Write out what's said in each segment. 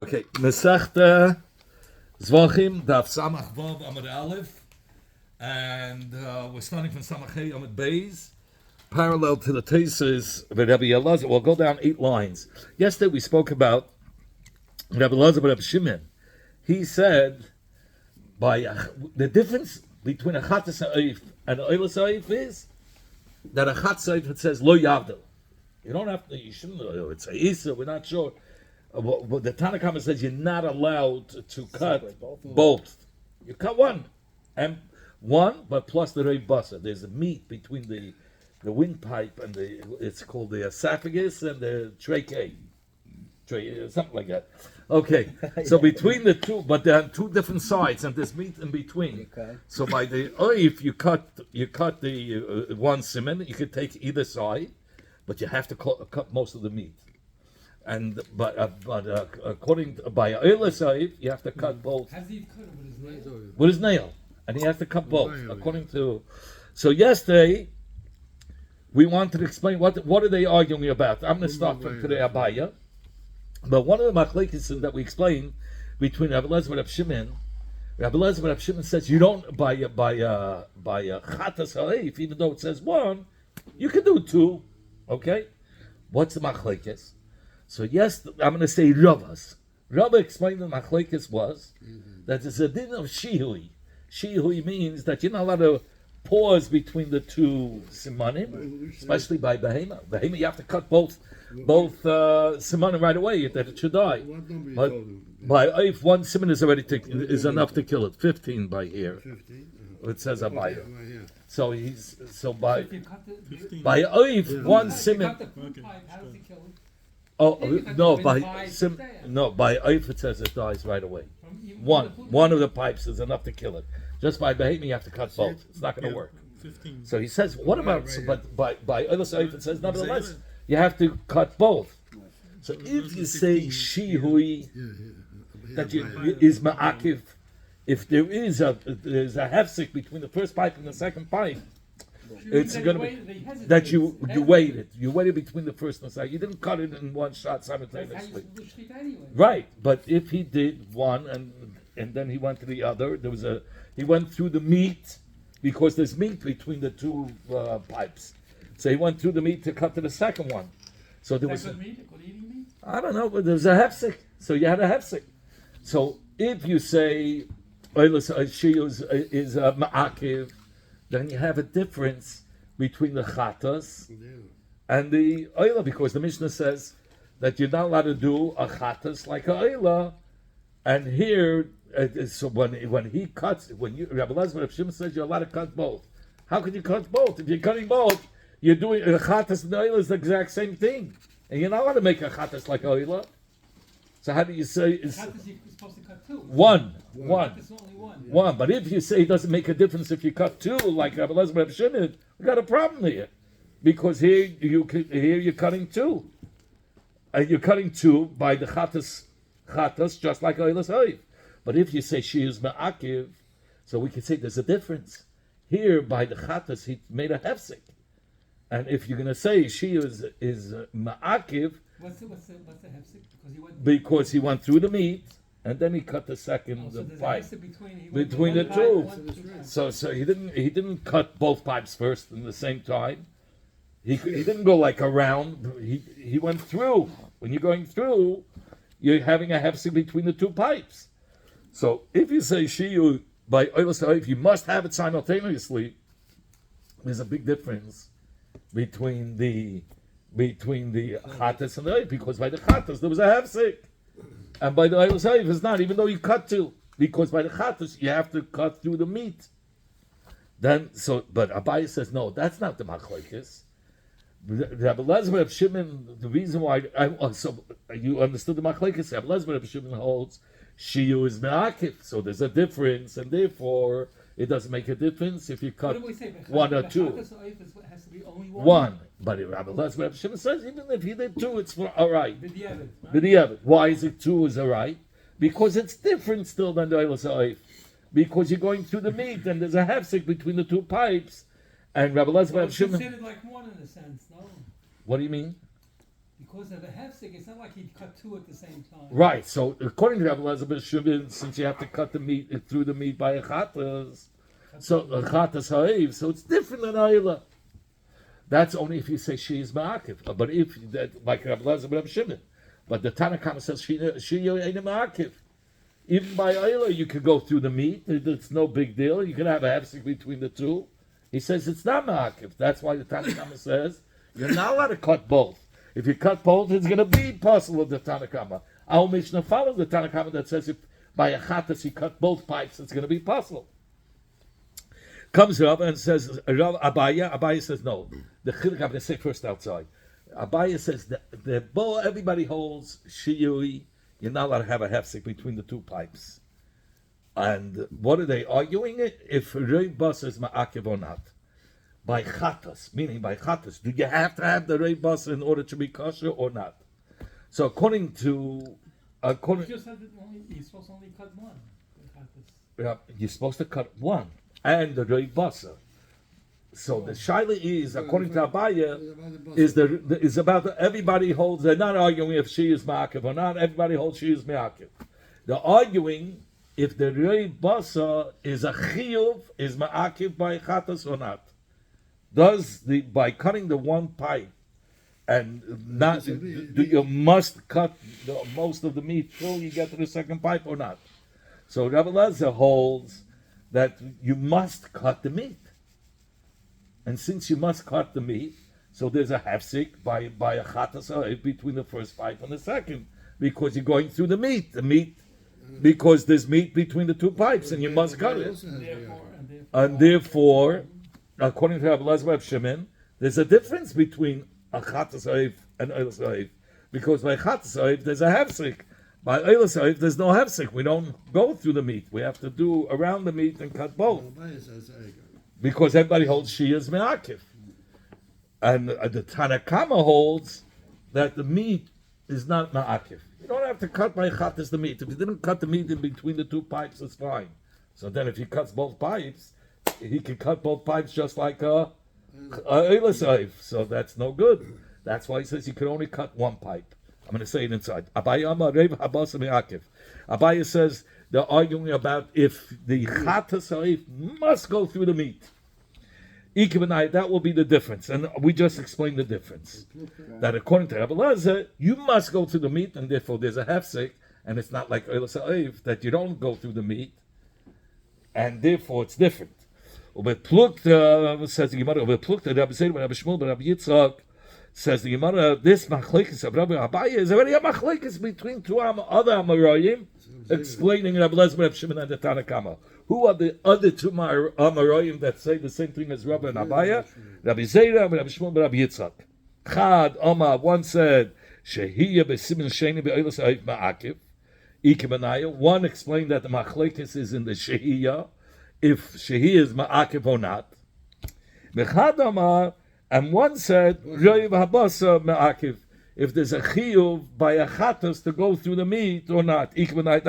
Okay, Masechta Zevachim Daf Samach Vav Amud Aleph, and we're starting from Samach Hey Amud Beis, parallel to the Tesis of Rabbi Elazar. We'll go down 8 lines. Yesterday we spoke about Rabbi Elazar and Rabbi Shimon. He said the difference between a Chatas Ha'if and an Oilas Ha'if is that a Chatas Ha'if it says Lo Yavdel. You don't have to. You shouldn't. It's a Isa. We're not sure. The Tanakhama says you're not allowed to cut both. You cut one, but plus the Rei Basa. There's a meat between the windpipe and it's called the esophagus and the trachea, something like that. Okay, so between the two, but there are two different sides and there's meat in between. Okay. So by the if you cut the one siman, you could take either side, but you have to cut most of the meat. But according to by Oilah Saif, you have to cut both. Has he cut it with his nail? With his nail, and he has to cut both. According to, so yesterday we wanted to explain what are they arguing about. I'm going to start from today Abaya, but one of the machlekes that we explained between Rabbi Elazar and Rabbi Shimon. Rabbi Elazar and Rabbi Shimon says you don't by chatas ha'if, even though it says one, you can do two. Okay, what's the machlekes? So yes, I'm going to say Ravas. Rava explained the machlekes was that it's a din of shihui. Shihui means that you're not allowed to pause between the two simanim, especially by behema. Behema, you have to cut both simanim right away that it should die. But if one siman is is enough to kill it. 15 by here. 15. It says Abaya. So by if one siman. Oh no! By Eif it says it dies right away. One of the pipes is enough to kill it. Just by Behema you have to cut both. It's not going to work. 15. So he says, what about? But by Eif it says nevertheless you have to cut both. So if you say shihui that is ma'akiv, if there's a hefsek between the first pipe and the second pipe. It's going to be that you waited between the first and the second. You didn't cut it in one shot simultaneously. Right, but if he did one and then he went to the other, he went through the meat because there's meat between the two pipes. So he went through the meat to cut to the second one. So there was I don't know, but there was a hefsek. So you had a hefsek. So if you say she is ma'akiv, then you have a difference between the chatas and the oila, because the Mishnah says that you're not allowed to do a chatas like a oila. And here, so when he cuts, Rabbi Elazar Rabbi Shimon says you're allowed to cut both. How can you cut both? If you're cutting both, you're doing a chatas and the oila is the exact same thing, and you're not allowed to make a chatas like oila. So how do you say it's supposed to cut two? One. It's only one. One. But if you say it doesn't make a difference if you cut two, like Rabbi Elazar Rabbi Shimon, we got a problem here, because here you're cutting two, and you're cutting two by the chatas just like Oilas Ha'if. But if you say she is ma'akiv, so we can say there's a difference. Here by the chatas he made a hefsek, and if you're going to say she is ma'akiv. What's the hefsek? Because he went through the meat and then he cut the second pipe between the two. So he didn't cut both pipes first in the same time. He didn't go like around. He went through. When you're going through, you're having a hefsek between the two pipes. So if you say shiyu by Oilas Ha'if, you must have it simultaneously. There's a big difference between the chatas and the oif, because by the chatas there was a hefsek, and by the oilas ha'if it's not, even though you cut two, because by the chatas you have to cut through the meat. But Abaye says no, that's not the machlokes. Rabbi Elazar Rabbi Shimon, the reason why so you understood the machlokes. Rabbi Elazar Rabbi Shimon holds shiyu is me'akif, so there's a difference, and therefore it doesn't make a difference if you cut one or two. Has to be only one. But Rabbi Elazar Rabbi Shimon says even if he did two, it's all right. B'diavad. Why is it two is all right? Because it's different still than the Oilas Ha'if. Because you're going through the meat and there's a hefsek between the two pipes. And Rabbi Elazar Rabbi Shimon. It's considered like one in a sense, no? What do you mean? because of the hefsek, it's not like he'd cut two at the same time. Right. So according to Rabbi Elazar Shimon, since you have to cut the meat through the meat by a chatas, so a chatas ha'ev, so it's different than ayla. That's only if you say she is ma'akiv. But if that, like Rabbi Elazar Rabbi Shimon, but the Tanakh says she ain't ma'akiv. Even by ayla, you could go through the meat. It's no big deal. You can have a hefsek between the two. He says it's not ma'akiv. That's why the Tanakh says you're not allowed to cut both. If you cut both, it's going to be possible of the Tanakh. Our Mishnah follows the Tanakh that says if by a chatas you cut both pipes, it's going to be possible. Comes Rav and says, Abaya says no. The chiluk, I'm going to say first outside. Abaya says that everybody holds shiyui. You're not allowed to have a hefsek between the two pipes. And what are they arguing it? If rei bas is ma'akev or not. By chatas, meaning by chatas, do you have to have the rei bas in order to be kosher or not? So according You just said that you're supposed to only cut one. you're supposed to cut one and the rei basa. So the shaila is, according to Abaya, is about everybody holds. They're not arguing if she is ma'akev or not. Everybody holds she is ma'akev. They're arguing if the rei basa is a chiyuv, is ma'akev by chatas or not. By cutting the one pipe and not you must cut most of the meat till you get to the second pipe or not? So Rabbi Elazar holds that you must cut the meat. And since you must cut the meat, so there's a hefsek by a chatas between the first pipe and the second, because you're going through the meat, because there's meat between the two pipes, and you must cut it. And therefore, according to Rabbi Elazar Shimon, there's a difference between a chatas and eilas ha'ev, because by chatas ha'ev there's a hefsek. By eilas ha'ev there's no hefsek. We don't go through the meat. We have to do around the meat and cut both. Because everybody holds she is me'akiv. And the Tanakama holds that the meat is not me'akiv. You don't have to cut by chatas the meat. If you didn't cut the meat in between the two pipes, it's fine. So then if he cuts both pipes, he can cut both pipes just like a eilas ha'ev. So that's no good. That's why he says you can only cut one pipe. I'm going to say it inside. Abaya says they're arguing about if the chatas ha'ev must go through the meat. That will be the difference, and we just explained the difference. That according to Rabbi Elazar, you must go through the meat, and therefore there's a hefsek, and it's not like eilas ha'ev that you don't go through the meat, and therefore it's different. Says the Gemara, Rabbi Zevachim, Rabbi Shmuel, Rabbi Yitzchak, says the Gemara, this machlekes of Rabbi Abaya is already a machlekes between two other Amoraim, explaining Rabbi Elazar, Rabbi Shimon, and the Tanakama. Who are the other two Amoraim that say the same thing as Rabbi and Abaya? Rabbi Zera, Rabbi Shmuel, and Rabbi Yitzchak. Chad, Omar, one said, Shehiyah b'simin sheni b'eilas ha'ev ma'akiv. Ikimanaya. One explained that the machlekes is in the Shehiyah, if Shehiyah is ma'akiv or not. Mechad Omar, and one said, Roiv habasa ma'akiv. If there's a chiyuv by a chatas to go through the meat or not. Ikimanaya,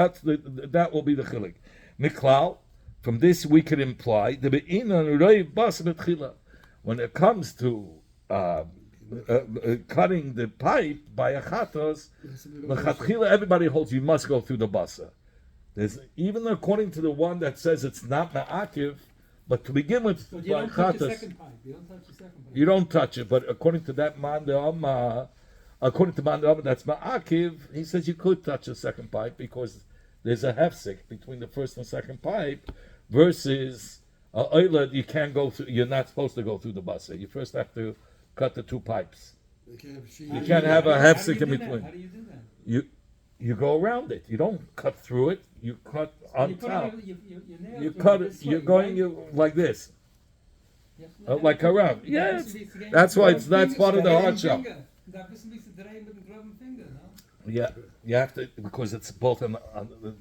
that will be the chilik. Miklal, from this we can imply the be'inan roiv bas betchila. When it comes to cutting the pipe by a chatos, l'chatchila everybody holds you must go through the basa. There's even according to the one that says it's not ma'akiv, but to begin with, so you don't touch the second pipe. You don't touch the second pipe. You don't touch it, but according to that man the Amma, according to man the Amma that's ma'akiv, he says you could touch the second pipe because there's a hefsek between the first and second pipe, versus oilad you can't go through. You're not supposed to go through the basa. You first have to cut the two pipes. You can't have a hefsek in between. How do you do that? You go around it. You don't cut through it. You cut on top. You cut it. You're going like this, like around. Yes, that's why that's part of the hard shell. Yeah, you have to, because it's both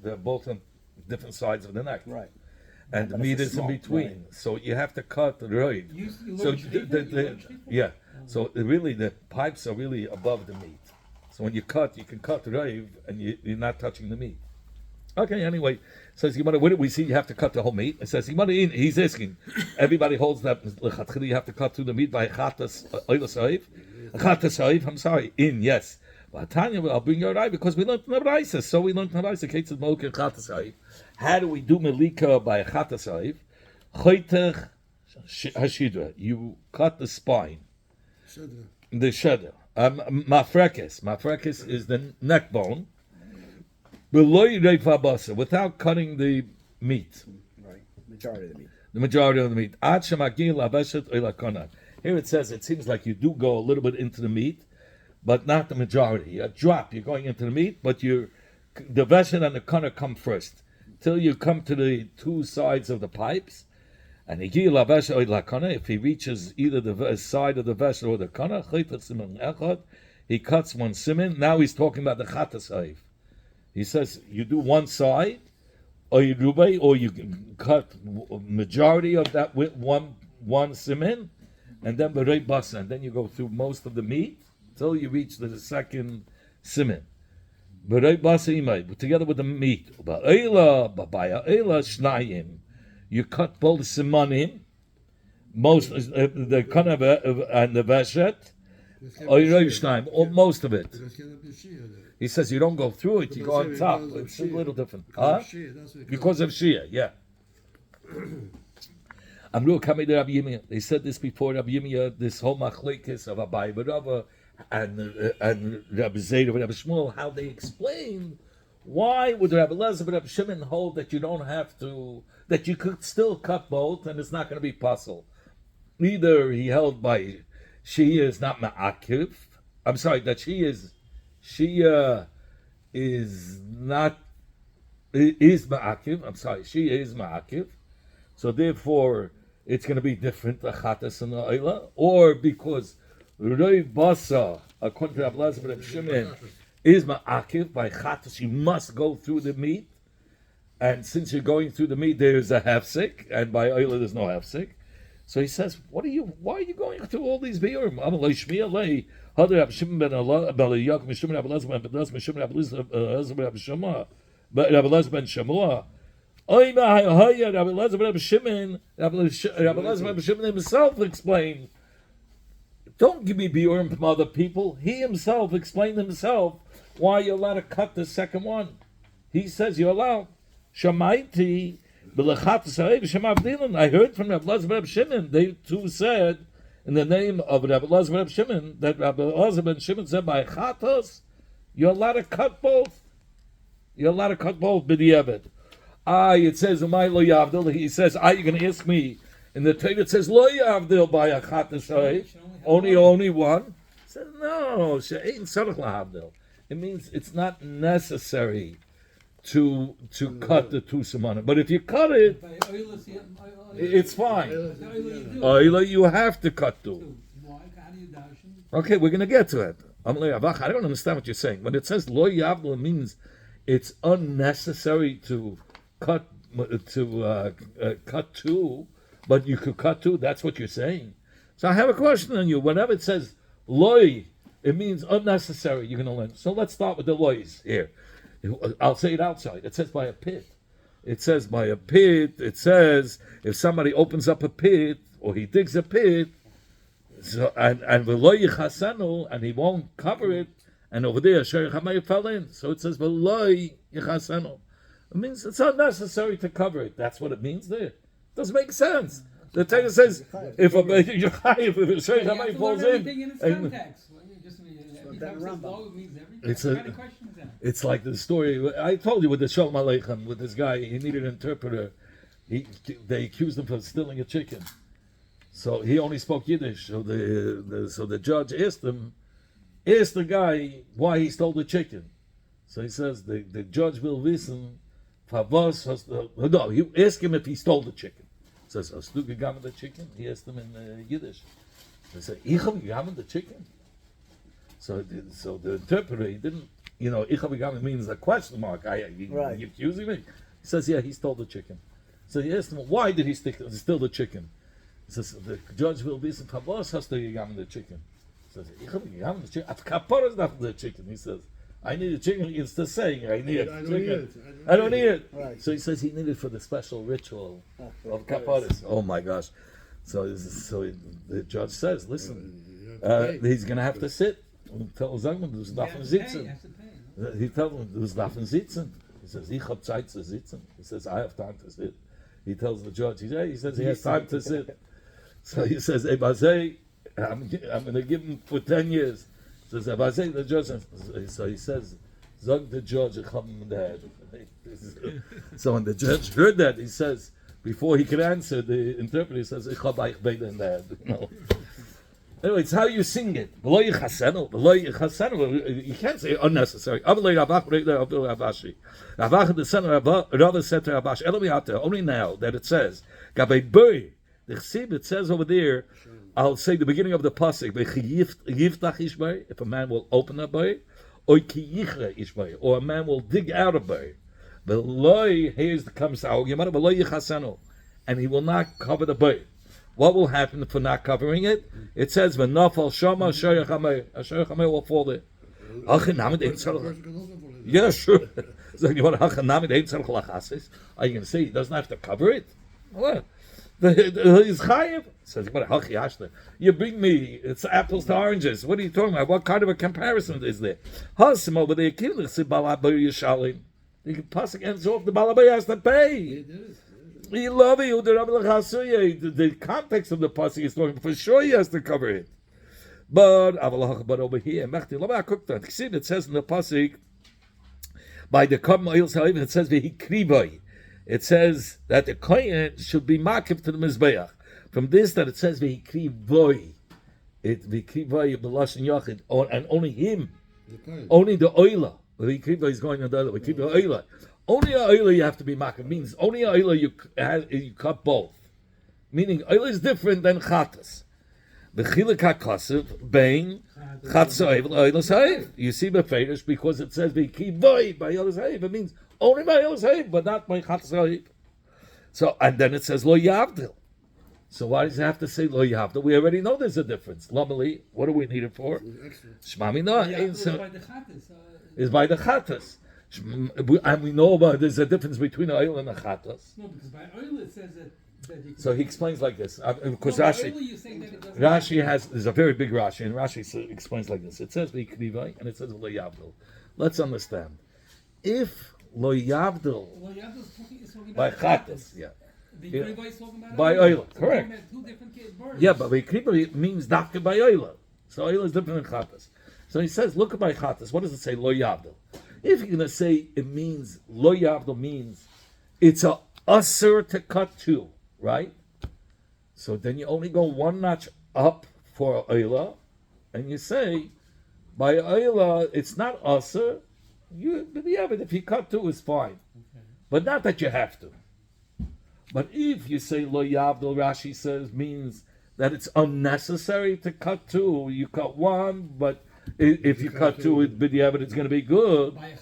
they're both on different sides of the neck. Right. And the meat is in between. Right. So you have to cut the right. So so really the pipes are really above the meat. So when you cut, you can cut right and you're not touching the meat. Okay, anyway, says what did we see? You have to cut the whole meat. It says he's asking. Everybody holds that you have to cut through the meat by chatas oil. I'm sorry, yes. But Tanya, I'll bring you a right because we learned Naraisa. So we learned Naraisa. Ketzad Moker chatas oil. How do we do melika by chatas oil? Choitech hashidra. You cut the spine, the shedder. Mafrekes is the neck bone. Without cutting the meat. Right. Majority of the meat. The majority of the meat. Here it says, it seems like you do go a little bit into the meat, but not the majority. A drop, you're going into the meat, but the veshet and the kana come first. Till you come to the two sides of the pipes, and if he reaches either the side of the veshet or the kana, he cuts one simin. Now he's talking about the chatas ha'if. He says you do one side, or you can cut majority of that with one simin, and then berei basa, and then you go through most of the meat until you reach the second simin. Berei basa imay, together with the meat. You cut both simanim, most the kana and the veshet, or most of it. He says you don't go through it, you go on top. It's a little different. Because of Shia, yeah. They said this before Rabbi Yirmiyah, this whole machlekes of Abai Barava and Rabbi Zayda and Rabbi Shmuel, how they explained why would Rabbi Elazar and Rabbi Shimon hold that you don't have to, that you could still cut both and it's not going to be possible. Either he held by Shia is not ma'akiv. I'm sorry, that Shia is ma'akiv. I'm sorry, Shia is ma'akiv. So therefore, it's going to be different, the chatas and the oila. Or because Roi Basa, according to Rabbi Elazar and Rabbi Shimon, is ma'akiv. By chatas, you must go through the meat. And since you're going through the meat, there is a hefsek. And by oila, there's no hefsek. So he says, why are you going through all these biurim? Rabbi Shimon himself explained, don't give me biurim from other people. He himself explained himself why you're allowed to cut the second one. He says you're allowed. Shamaiti. I heard from Rabbi Elazar and Rabbi Shimon, they too said, in the name of Rabbi Elazar and Rabbi Shimon, that Rabbi Elazar and Shimon said, by chatos, you're allowed to cut both. You're allowed to cut both, b'di'evet. It says, Umay lo yavdil. He says, you're going to ask me. In the Torah it says, lo yavdil by a chatos, only one. He said, no, she'ein tzarich lahavdil. It means it's not necessary to cut the two semanim. But if you cut it, it's fine. Oila, you have to cut two. Okay, we're going to get to it. I don't understand what you're saying. When it says lo yavdil, it means it's unnecessary to cut two, but you could cut two. That's what you're saying. So I have a question on you. Whenever it says loy, it means unnecessary. You're going to learn. So let's start with the loys here. I'll say it outside. It says by a pit. It says by a pit. It says if somebody opens up a pit or he digs a pit, so, and v'lo yichasanu, and he won't cover it, and over there Sherich HaMay fell in. So it says v'lo yichasanu. It means it's unnecessary to cover it. That's what it means there. It doesn't make sense. The Torah says if a Sherich HaMay falls in. It's like the story I told you with the Shalom Aleichem, with this guy. He needed an interpreter. They accused him of stealing a chicken, so he only spoke Yiddish. So the judge asked the guy why he stole the chicken. So he says the judge will listen. No, he asked him if he stole the chicken. He says, "Hast du gegangen the chicken?" He asked him in Yiddish. He said, "Ich habe gegangen the chicken." So the interpreter, he didn't, ich habe gegangen means a question mark. You accusing me? He says, yeah, he stole the chicken. So he asked him, why did he steal the chicken? He says, the judge will listen, was hast du gegangen the chicken? He says, ich habe gegangen the chicken. At kaporas nach the chicken. He says, I need a chicken. It's the saying. I need I a don't chicken. need it. I don't need it. Right. So he says he needed for the special ritual of kaparis. Oh my gosh! So the judge says, listen, he's going to have to sit. Tell Zangman, there's nothing sitzen. He tells him, there's nothing sitzen. He says, ich hab Zeit zu sitzen. He says, I have time to sit. He tells the judge, he says he has time to sit. So he says, hey, Bazay, I'm going to give him for 10 years. He says, Bazay, the judge, so he says, Zog the judge, ich hab him in the head. So when the judge heard that, he says, before he could answer, the interpreter says, ich hab eich beide in the head. Anyway, it's how you sing it. You can't say unnecessary. Only now that it says, it says over there, I'll say the beginning of the pasuk, if a man will open a boy, or a man will dig out a boy. Here's the comes out, and he will not cover the boy. What will happen for not covering it? It says, "V'nafal shama shayach hamei." A shayach hamei will fall there. Yeah, sure. So you want hachanamid ain't tzarich lachasis? Are you going to say he doesn't have to cover it? What? He's chayiv. Says, "What hachi ashta? You bring me it's apples to oranges. What are you talking about? What kind of a comparison is there?" Hasim over there, kilich si balabayu yishalim. The pasuk ends off. The balabayu has to pay. The context of the pasuk is talking for sure he has to cover it. But over here, it says in the pasuk by the carbon oil salib, it says it says that the kohen should be makif to the mizbeach. From this that it says v'hikrivoy, it v'hikrivoy b'lashon yachid, and only him, only the oila. V'hikrivoy is going on the other. V'hikrivoy oila. Only a oila you have to be makif. Means only a oila you cut both. Meaning oila is different than chatas. B'chilik hakasiv bein chatzayiv l'oila sayiv. You see beferish because it says v'hikrivoy by oila sayiv. It means only by oila sayiv, but not by chatzayiv. So and then it says lo yavdil. So why does it have to say lo yavdil? We already know there's a difference. Lamali, what do we need it for? Shmami no is by the chatas. And we know about there's a difference between the oil and the chatas. No, because by oil it says that so he explains like this. Because Rashi has there's a very big Rashi, and Rashi explains like this. It says v'iknivai and it says lo yavdil. Let's understand. If lo yavdil by chatas, yeah. By oil, correct. Yeah, but v'iknivai means dafka by oil. So oil is different than chatas. So he says, look at my chatas. What does it say? Lo yavdil. If you're going to say it means, lo yavdil means it's a usher to cut two, right? So then you only go one notch up for oila, and you say, by oila, it's not usher. But if you cut two, it's fine. Okay. But not that you have to. But if you say lo yavdil, Rashi says, means that it's unnecessary to cut two. You cut one, but if you cut two, it's going to be good. By a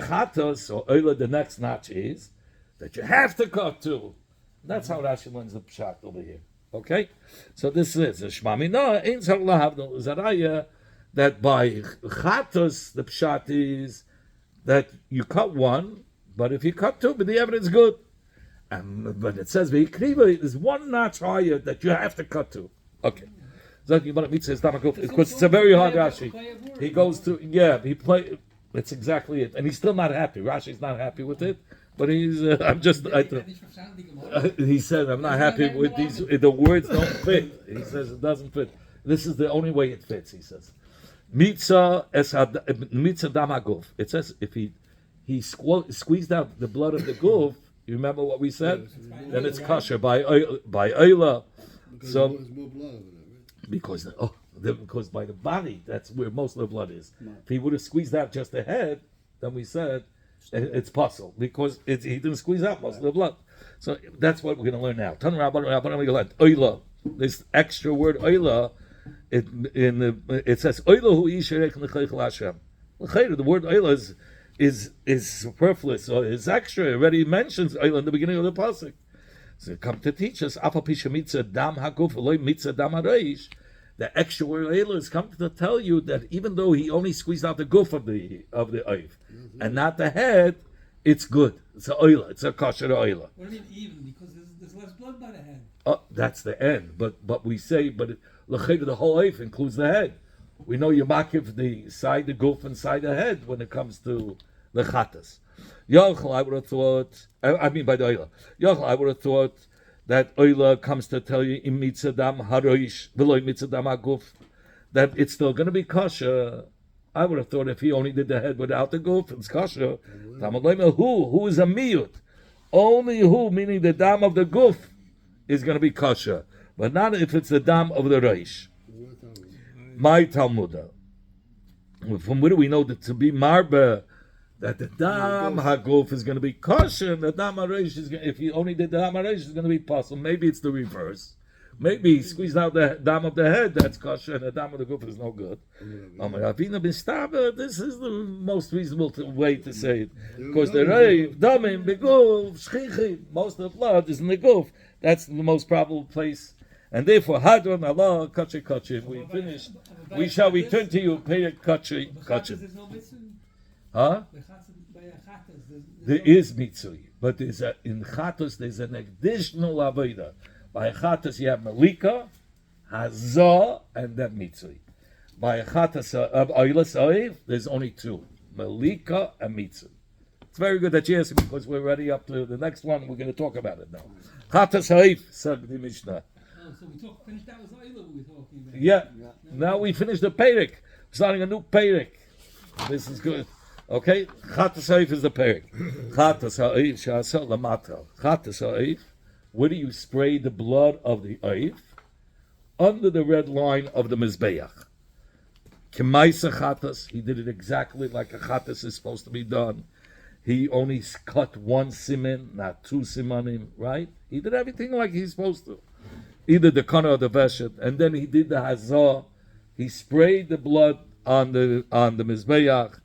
chatas, so oila, the next notch is that you have to cut two. That's how Rashi learns the pshat over here. Okay, so this is shmami no ein tzarich lahavdil zaraya that by chatas the pshat is that you cut one, but if you cut two, but the evidence is good. But it says v'ikriva is one notch higher that you have to cut two. Okay. Because it's a very hard Rashi. He goes to he play. That's exactly it, and he's still not happy. Rashi's not happy with it, but he's. He said, "I'm not happy with these. The words don't fit." He says it doesn't fit. This is the only way it fits. He says, "Mitzah damaguf." It says if he squeezed out the blood of the guf. You remember what we said? Then it's kosher by oila. So. Because by the body, that's where most of the blood is. If he would have squeezed out just the head, then we said it's possible because he didn't squeeze out most of the blood. So that's what we're going to learn now. Oila. This extra word oila, it says oila hu yisherech l'cheichel Hashem. The word oila is superfluous, so it's extra. It already mentions oila in the beginning of the pasuk. So come to teach us, dam haguf loy mitzah dam hareish. The extra oil is coming to tell you that even though he only squeezed out the goof of the oif and not the head, it's good. It's a oil. It's a kosher oil. What do you mean even? Because there's less blood by the head. Oh, that's the end. But we say, the whole oif includes the head. We know you makiv the goof inside the head when it comes to the chatas. Yochel, I would have thought. I mean by the oil. Yochel, I would have thought that oila comes to tell you im mitzadam haroish v'loy mitzadam haguf that it's still going to be kosher. I would have thought if he only did the head without the goof, it's kosher. Who is a miyut? Only who, meaning the dam of the goof, is going to be kosher, but not if it's the dam of the reish. My Talmudah. From where do we know that to be marba? That the dam haguf is going to be kosher, and the dam hareish is going. If he only did the dam hareish, is going to be possible. Maybe it's the reverse. Maybe he squeezed out the dam of the head, that's kosher, and the dam of the goof is no good. This is the most reasonable way to say it, because the reiv, damim, beguf, shchichim, most of the blood is in the goof. That's the most probable place, and therefore hadron Allah kachi kachi. We finished. We shall return to you. Pay kachi kachi. Huh? There is mitzui, but in chatos there's an additional avodah. By chatos you have malika, hazah, and then mitzui. By chatos of oilas oiv, there's only two: malika and mitzui. It's very good that you asked me because we're ready up to the next one. We're going to talk about it now. Chatos oiv, sag the Mishnah. Oh, so we finished that was oila we were talking about. Yeah. Now we finished the Perek. Starting a new Perek. This is good. Okay? Chatas ha'if is the Perek. Chatas ha'if sha'asa lamata. Chatas ha'if. Where do you spray the blood of the ha'if? Under the red line of the Mizbeach. Kemaisa chatas. He did it exactly like a chatas is supposed to be done. He only cut one siman, not two simanim, right? He did everything like he's supposed to. Either the kana or the veshet, and then he did the hazah. He sprayed the blood on the mizbeach,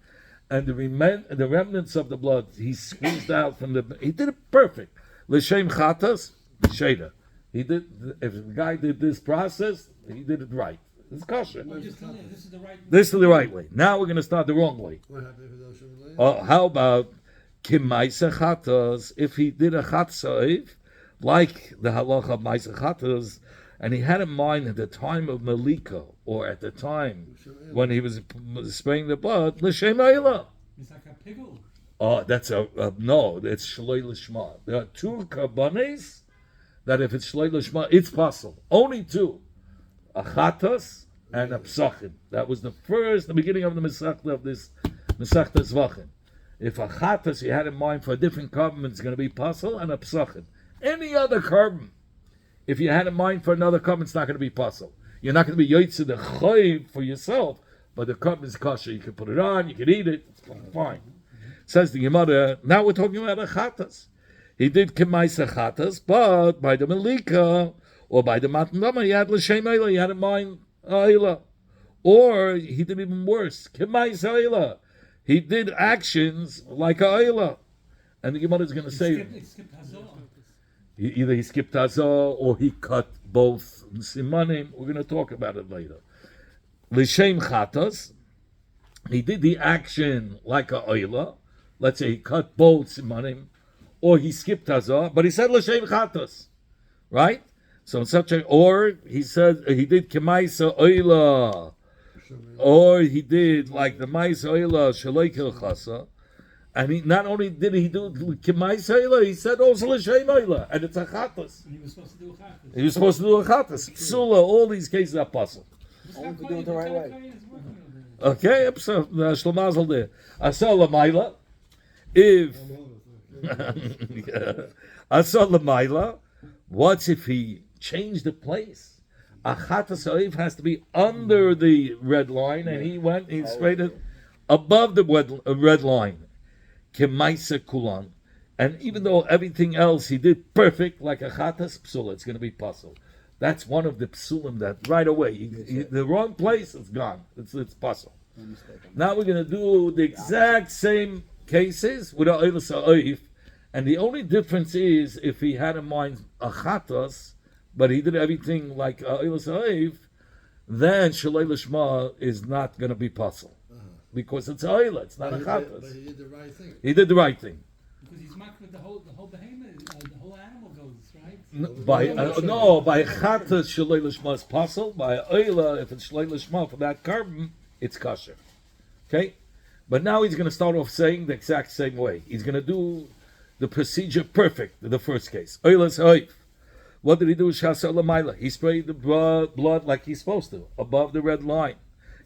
and the remnants of the blood he squeezed out from the. He did it perfect. L'shem chatas sheda. He did. If the guy did this process, he did it right. It's kosher. This is the right. This is the right way. Now we're going to start the wrong way. How about kimaisa chatas? If he did a chatzah, like the halacha of Ma'aseh Chatas, and he had in mind at the time of Malika, or at the time when he was spraying the blood, l'shem ha'ila. It's like a pickle. Oh, that's no, it's shloi l'shma. There are two karbanes that if it's shloi l'shma, it's possible. Only two. A chatas and a psachim. That was the beginning of the Masechta of this Masechta Zevachim. If a chatas you had in mind for a different carbon, it's going to be possible, and a psachim. Any other carbon, if you had in mind for another carbon, it's not going to be possible. You're not going to be yotzei the chayv for yourself, but the carbon is kosher. You can put it on, you can eat it, it's fine. Says the Gemara. Now we're talking about a chatas. He did kemaisa chatas, but by the malika or by the matan dama, he had l'shem ha'ila. He had in mind ha'ila, or he did even worse. Kemaisa ha'ila. He did actions like ha'ila, and the Gemara is going to say. Either he skipped hazah or he cut both simanim. We're going to talk about it later. L'shem chatas, he did the action like a oila. Let's say he cut both simanim, or he skipped hazah, but he said l'shem chatas, right? So in such a, or he said he did kemaisa oila, or he did like the maisa oila shaloi kilchasa. And he not only did he do kemaisa, he said also l'shem oila, and it's a chatas. He was supposed to do a chatas. He was supposed to do a chatas. Psula, all these cases are possible. Only if you do it the right way. Okay, so shlamazel there. Asal l'mayla, if asal l'mayla, what if he changed the place? A chatas oiv has to be under the red line, and he sprayed it above the red line. Kemaisa kulan, and even though everything else he did perfect, like a chatas psula, it's going to be puzzle. That's one of the psulim that right away, the wrong place, it's gone. It's puzzle. Now we're going to do the exact same cases with a oilas ha'oif, and the only difference is if he had in mind a chatas, but he did everything like a oilas ha'oif, then Shalei Lishma is not going to be puzzle. Because it's oila, it's not a chatas. But he did the right thing. He did the right thing. Because he's marked with the whole behemoth, the whole animal goes, right? By chatas Shalei Lishma is puzzle. By oila, if it's Shalei Lishma for that carbon, it's kosher. Okay? But now he's going to start off saying the exact same way. He's going to do the procedure perfect in the first case. Oila's hoif. What did he do? He sprayed the blood like he's supposed to, above the red line.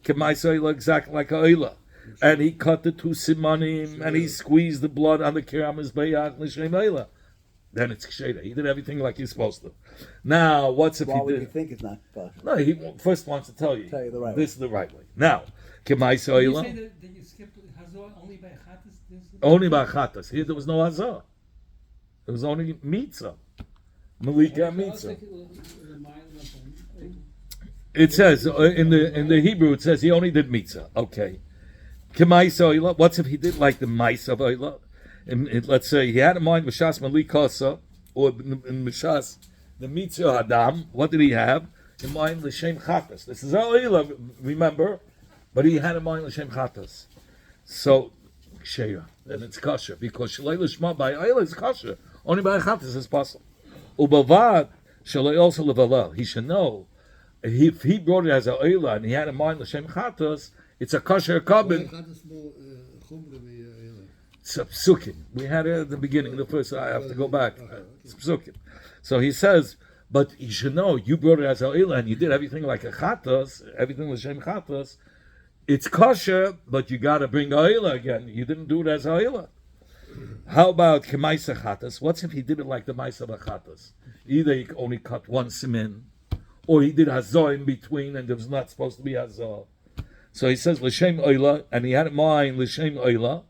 Kemaisa exactly like oila. And he cut the two simanim, and he squeezed the blood on the kiramas bayach l'shem oila. Then it's ksheda. He did everything like he's supposed to. Now, what's if Why he would did? you think it's not kosher? No, he first wants to tell you. Tell you the right This is the right way. Now, kemaisa You oila. say that you skipped Hazor only by Chatas? Only by chatas. Here there was no hazah. It was only mitzvah. Malika mitzvah. It says in the Hebrew, it says he only did mitzvah. Okay. K'maisa oila. What's if he did like the mice of oila? Let's say he had in mind mishas malikasa, or in mishas the mitzvah adam. What did he have in mind? L'shem chatas. This is oila. Remember, but he had in mind l'shem chatas. So sheira, then it's kosher because shalei l'shma by oila is kosher. Only by chatas is possible. Ubavad shalei also levala. He should know. If he brought it as a oila and he had in mind l'shem chatas, it's a kosher kabin. It's a psukim. We had it at the beginning. The first I have to go back. It's psukim. So he says, but you should know you brought it as a oila and you did everything like a chatas, everything l'shem chatas. It's kosher, but you got to bring oila again. You didn't do it as oila. How about kemaisa chatas? What's if he did it like the maisa chatas? Either he only cut one simin, or he did hazah in between, and there was not supposed to be hazah. So he says l'shem oila, and he had in mind l'shem oila,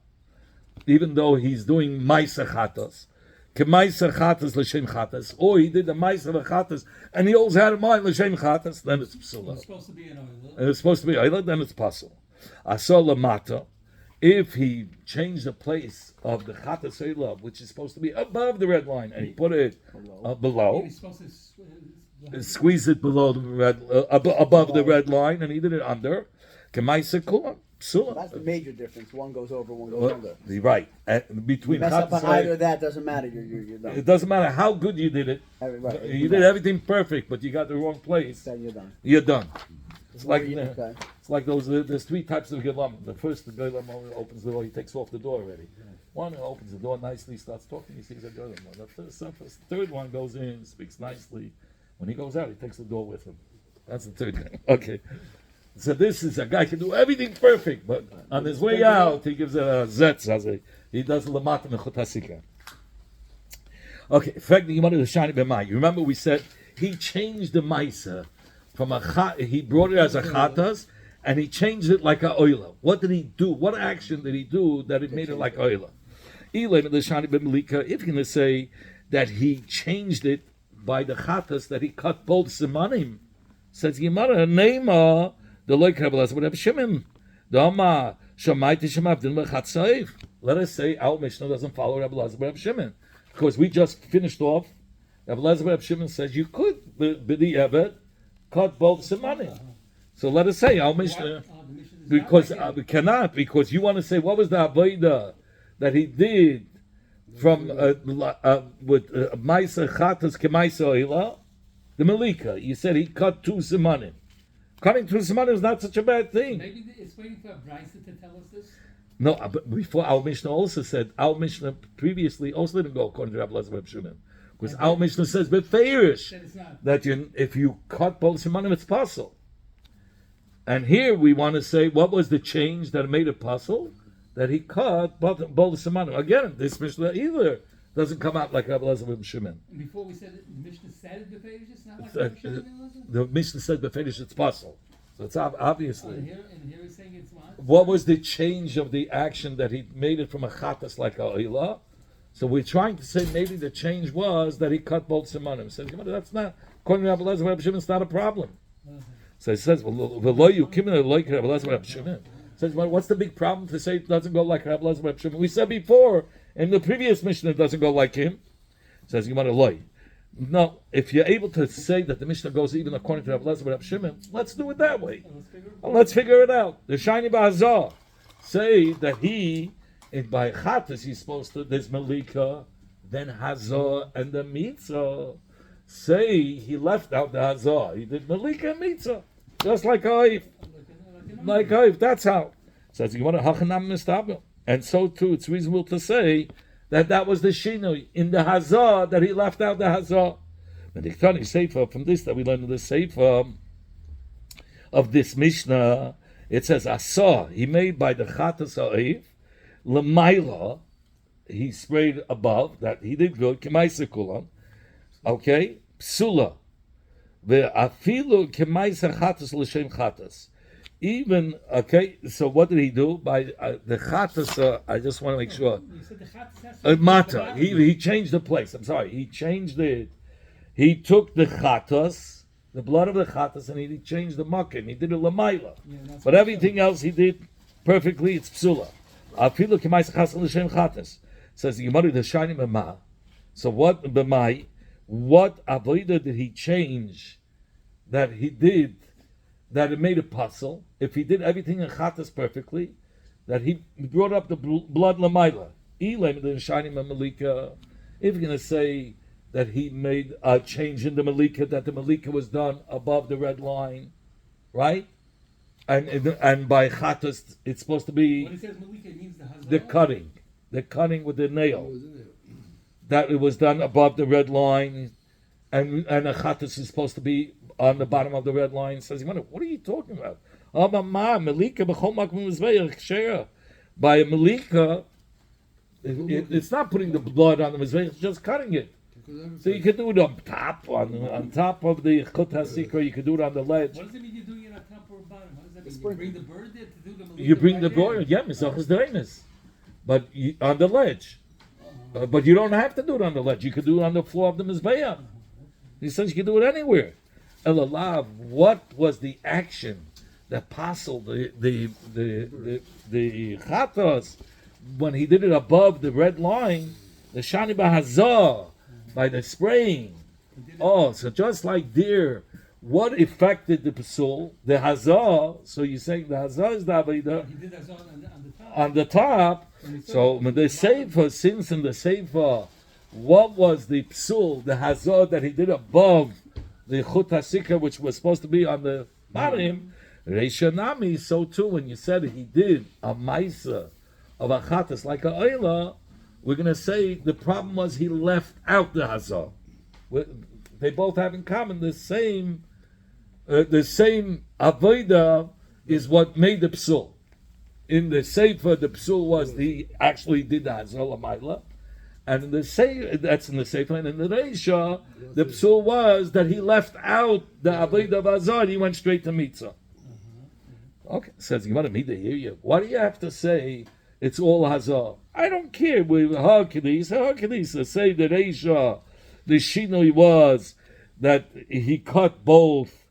even though he's doing maisa chatas, kemaisa chatas l'shem chatas, or he did the maisa chatas, and he also had in mind l'shem chatas. Then it's psula. It's supposed to be an oil. And it's supposed to be oila, then it's possible. Asal lamata. If he changed the place of the chatas oila, which is supposed to be above the red line, and he put it below, He's supposed to squeeze it below the red, above the red line, and he did it under. Kemaisa kula, psula. That's the major difference. One goes over, one goes under. You're right. Between Mess up chatas on either of that, doesn't matter. You're done. it doesn't matter how good you did it. Right. You did everything perfect, but you got the wrong place. Then you're done. You're done. It's like Okay. it's like those. There's three types of gelam. The first, the gelam opens the door. He takes off the door already. One opens the door nicely, starts talking. He sees a gelam. The third one goes in, speaks nicely. When he goes out, he takes the door with him. That's the third guy. Okay. So this is a guy can do everything perfect, but on his way out, he gives a zetz. He does lamata mechutasika. Okay. In fact, you wanted to shine it b'mai. You remember we said he changed the maisa from he brought it as a chatas, and he changed it like a oila. What did he do? What action did he do that it made it like oila? If you're going to say that he changed it by the chatas, that he cut both simanim, says Yemara Neima the loy kabbalas would have Shimon. Dama Shamaiti Shemavdin Lechatzaif. Let us say our Mishnah doesn't follow Rabbi Elazar Reb Shimon, because we just finished off. Rabbi Elazar Reb Shimon says you could b'di evet cut both simanim. So let us say our Mishnah, because we cannot, because you want to say what was the avodah that he did from with Maisa Chatas Kemaisa Oila, the Malika. You said he cut two simanim. Cutting two simanim is not such a bad thing. Maybe it's waiting for a Brisa to tell us this. No, but before our Mishnah also said, our Mishnah previously also didn't go according to Rabbi Elazar Reb Shimon, because our Mishnah says beferish that if you cut both simanim, it's possible. And here we want to say, what was the change that made it possible? That he cut both simanim. Again, this Mishnah either doesn't come out like Rabbi Elazar Reb Shimon. And before we said it, the Mishnah said it beferish. It's not like Reb Shimon. The Mishnah said beferish it's possible. So it's obviously. And here he's saying it's what? What was the change of the action that he made it from a chatas like a oila? So we're trying to say maybe the change was that he cut both simanim. Says that's not according to Rabbi Elazar Reb Shimon. It's not a problem. So he says, "V'lo you kimmin like Rabbi Elazar Reb Shimon." Says, well, what's the big problem to say it doesn't go like Rabbi Elazar Reb Shimon? We said before in the previous Mishnah it doesn't go like him. Says, "You want to lie." No, if you're able to say that the Mishnah goes even according to Rav Lezer and Rav Shimon, let's do it that way. Let's figure it out. The Shiny Ba'azah say that by Chatas, he's supposed to, there's Malika, then Hazah, and the Mitzah. Say he left out the Hazah. He did Malika and Mitzah. Just like Ha'if. Like Ha'if, that's how. Says you want to Hachanam Mistabel. And so too, it's reasonable to say that was the Shinui in the Hazah, that he left out the Hazah. The Diktani Sefer, from this that we learn in the Sefer of this Mishnah, it says Asah, he made by the Chatas Ha'if, L'mayla, he sprayed above, that he did good, K'maisa Kulam, okay, Psula, Ve'afilu K'maisa Chatas L'shem Chatas. Even, okay, so what did he do? By the Chatas, I just want to make sure. You said the Chatas Mata, he changed the place, I'm sorry, he took the Chatas, the blood of the Chatas, and he changed the Makim, he did a L'mayla. But everything else he did perfectly, it's Psula. Afilu K'maisa Chatas L'shem Chatas. Says the Gemara, the Shiny Mema. So what avodah did he change that he did that it made a puzzle? If he did everything in Chatas perfectly, that he brought up the blood Lamaila. Elam the Shiny Malika. If you're going to say that he made a change in the Malika, that the Malika was done above the red line, right? And by Chatas, it's supposed to be when it says Malika, it means the cutting with the nail. That it was done above the red line, and a Chatas is supposed to be on the bottom of the red line. Says, what are you talking about? By a Malika, it's not putting the blood on the Mizbeach, it's just cutting it. So you can do it on top of the Chut HaSikra, you can do it on the ledge. What does it mean you're doing it on top or bottom? What does that mean? You bring the bird there to do the Malika? You bring the bird, yeah, Mizachas Derenis. But on the ledge. But you don't have to do it on the ledge. You could do it on the floor of the Mizbeach. He says you can do it anywhere. Elalav, what was the action that passed the Chatas when he did it above the red line? The Shani Bahazah, by the spraying. Oh, so just like there, what affected the Pasul? The Hazah. So you're saying the Hazah is the Avodah. He did Hazah on the top. On the top. So when the Sefer, since in the Sefer, what was the Psul, the Hazah that he did above the Chut HaSikra, which was supposed to be on the bottom, Reishanami, so too, when you said he did a Maisa of a Chatas like a Oila, we're going to say the problem was he left out the Hazah. They both have in common the same Avodah is what made the Psul. In the Sefer, the Psul was he actually did the Hazah L'mayla. And in the that's in the Sefer, and in the Reisha, the Psul was that he left out the Avodah of Hazah, he went straight to Mitzvah. Okay, says, you want me to hear you. Why do you have to say it's all Hazah? I don't care. With Hercules, say the Reisha, the Shinoi was that he cut both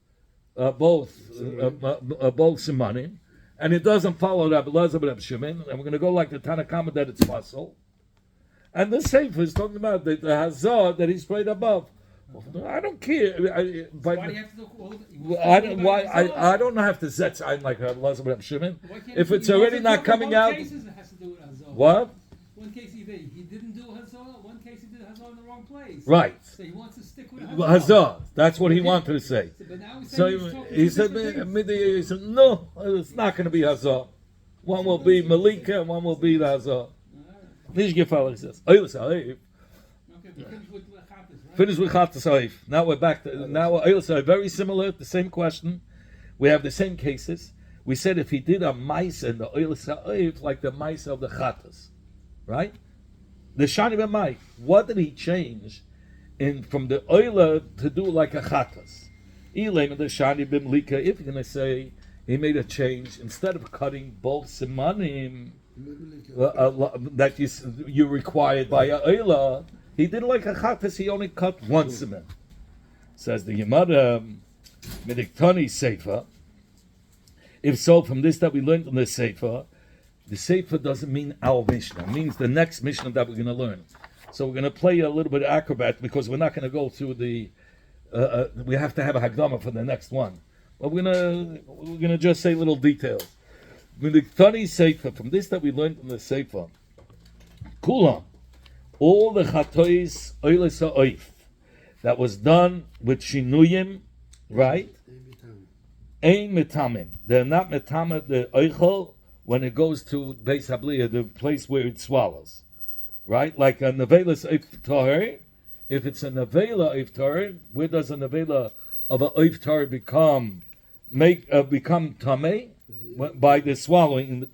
Simanim, and it doesn't follow Rabbi Lezer but Rabbi Shimon, and we're going to go like the Tanakhama that it's puzzle. And the Sefer is talking about the Hazah that he sprayed above. I don't care. Why do you have to do all I don't have to Zetzayin like Rabbi Lezer but Rabbi Shimon. If it's already not coming out. Cases it has to do with Hazah. What? One case he didn't do Hazah. One case he did Hazah in the wrong place. Right. So he wants to stick with Hazah. That's what he wanted to say. But now So he said, no, it's not going to be Hazah. One will be Malika and one will be the Hazah. Nishgefal says, okay, we finish with Chatas, right? Now we're back to very similar, the same question. We have the same cases. We said if he did a mice and the oil sa'if like the mice of the Chatas, right? The Shani B'mai, what did he change from the oil to do like a Chatas? Elam and the Shani B'mlika, if you're going to say he made a change, instead of cutting both simanim that you required by a oila, he did like a Chatas, he only cut one siman. Says the Gemara, Mediktani Sefer. If so, from this that we learned in the Sefer doesn't mean our Mishnah. It means the next Mishnah that we're going to learn. So we're going to play a little bit of acrobat because we're not going to go through the. We have to have a hagdama for the next one, but we're gonna just say little details. When the Tani Sefer, from this that we learned in the Sefer, Kula, all the chatois oiles ha'oif that was done with shinuyim, right? Ein metamim. They're not metamim the oichel when it goes to Beis Habliya, the place where it swallows, right? Like a nevelas oif tahor. If it's a nevela oif tahor, where does a nevela of a oif tahor become tamei? By the swallowing.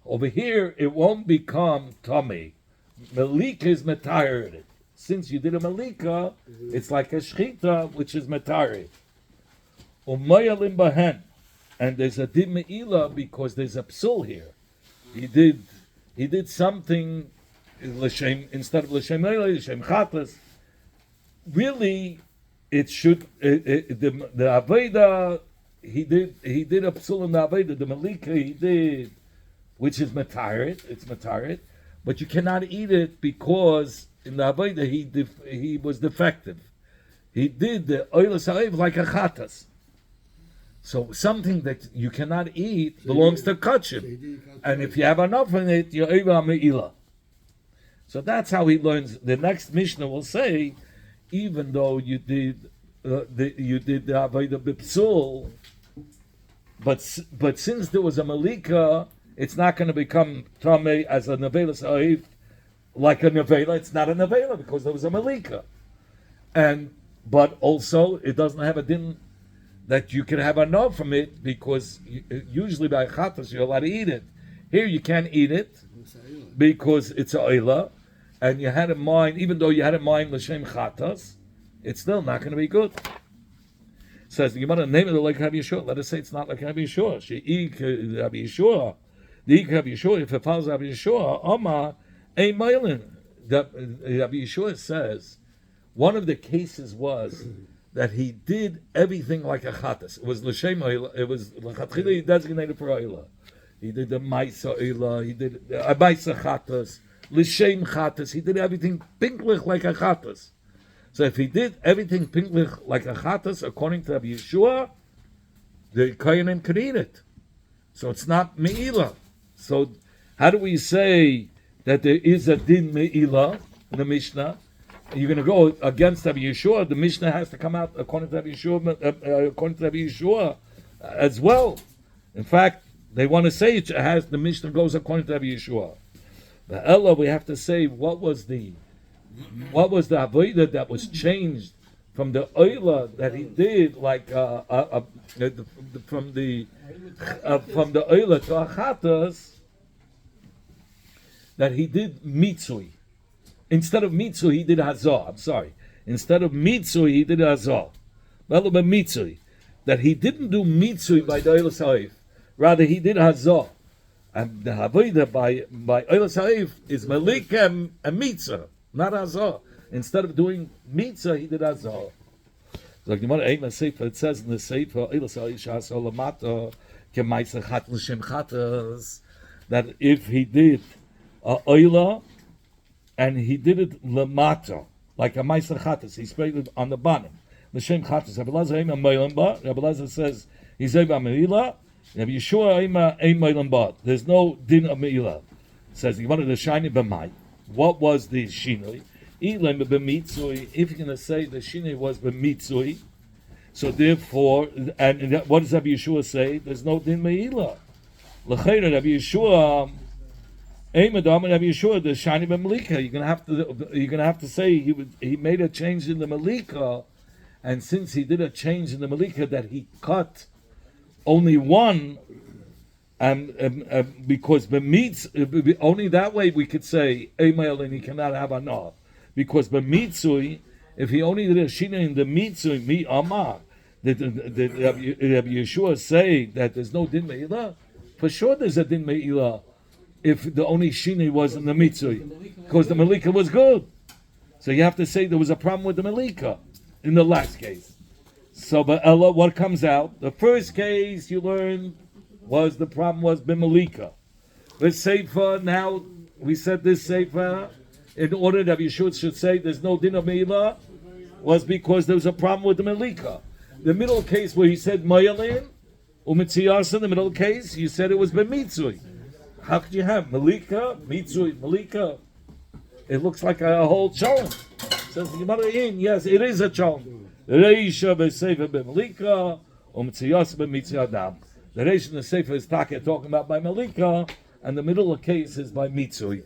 Over here, it won't become tamei. Malika is metared. Since you did a malika, it's like a shchita, which is metared. Umayalim bahen, and there's a din meila because there's a psul here. He did something l'shem instead of l'shem meila, l'shem chatas. Really, it should the aveda. He did a psul in the aveda. The malika he did, which is matarit. It's matarit, but you cannot eat it because in the aveda he was defective. He did the oilas ha'ev like a chatas. So something that you cannot eat belongs to kachim, and if you have enough in it, you're eva meila. So that's how he learns. The next Mishnah will say, even though you did the avodah b'psul, but since there was a malika, it's not going to become tamei as a nevela sa'if, like a nevela. It's not a nevela because there was a malika, but also it doesn't have a din that you can have enough from it because usually by chatas you're allowed to eat it. Here you can't eat it because it's a oila, and you had in mind, even though you had in mind l'shem chatas, it's still not going to be good. Says the Gemara, name of the like Rabbi Yeshua. Let us say it's not like Rabbi Yeshua. She'ik Rabbi Yeshua, the Rabbi Yeshua. If it follows Rabbi Yeshua, Oma a mailin. Rabbi Yeshua says one of the cases was that he did everything like a chatas. It was l'shem oila. It was l'chatchila designated for oila. He did the ma'isa oila. He did a ma'isa chatas, l'shem chatas. He did everything pinklich like a chatas. So if he did everything pinklich like a chatas, according to Rabbi Yeshua, the kohanim could eat it. So it's not meila. So how do we say that there is a din meila in the Mishnah? You're going to go against Rabbi Yeshua. The Mishnah has to come out according to Rabbi Yeshua, as well. In fact, they want to say it has the Mishnah goes according to Rabbi Yeshua. The Ella, we have to say what was the avodah that was changed from the oila that he did, like from the oila to achatas, that he did mitzui. Instead of mitzui, he did hazah. I'm sorry. Instead of mitzui, he did hazah. Mitzui. That he didn't do mitzui by the oil sa'if. Rather, he did hazah. And the avodah by oil sa'if is malik and mitzah, not hazah. Instead of doing mitzah, he did hazah. So it says in the Sefer, that if he did oila, and he did it lemata, like a ma'aser chatas. He sprayed it on the bottom. L'shem chatas. Rabbi Elazar says he's eva meila. Rabbi Yeshua ema ein meilam ba. There's no din of meila. Says he wanted to shine it b'mai. What was the shinui? Ilem b'mitzui. If you're going to say the shinui was b'mitzui, so therefore, and what does Rabbi Yeshua say? There's no din meila. L'chayra Rabbi Yeshua. Rabbi Yeshua, the shiny malika. You're gonna have to say he made a change in the malika, and since he did a change in the malika that he cut only one, because b'mitz only that way we could say email and he cannot have anah, because b'mitzui if he only did a shina in the mitzui mi amar, did Rabbi Yeshua say that there's no din meila? For sure, there's a din meila. If the only shini was in the mitzui, because the malika was good. So you have to say there was a problem with the malika in the last case. So, but Ella, what comes out? The first case you learned was the problem was b'malika. The Sefer, now we said this Sefer, in order that Yeshua should say there's no din of Meila, was because there was a problem with the Melika. The middle case where he said Mayalin, Umitziyasa, in the middle case, you said it was Bemitzui. How could you have Melika, Mitzui, Melika? It looks like a whole cholent. Says the Gemara in, yes, it is a cholent. Reisha b'sefer b'Melika, Umitziyasa b'Mitzui Adam. The Reish in the Sefer is talking about by Melika, and the middle case is by Mitzui.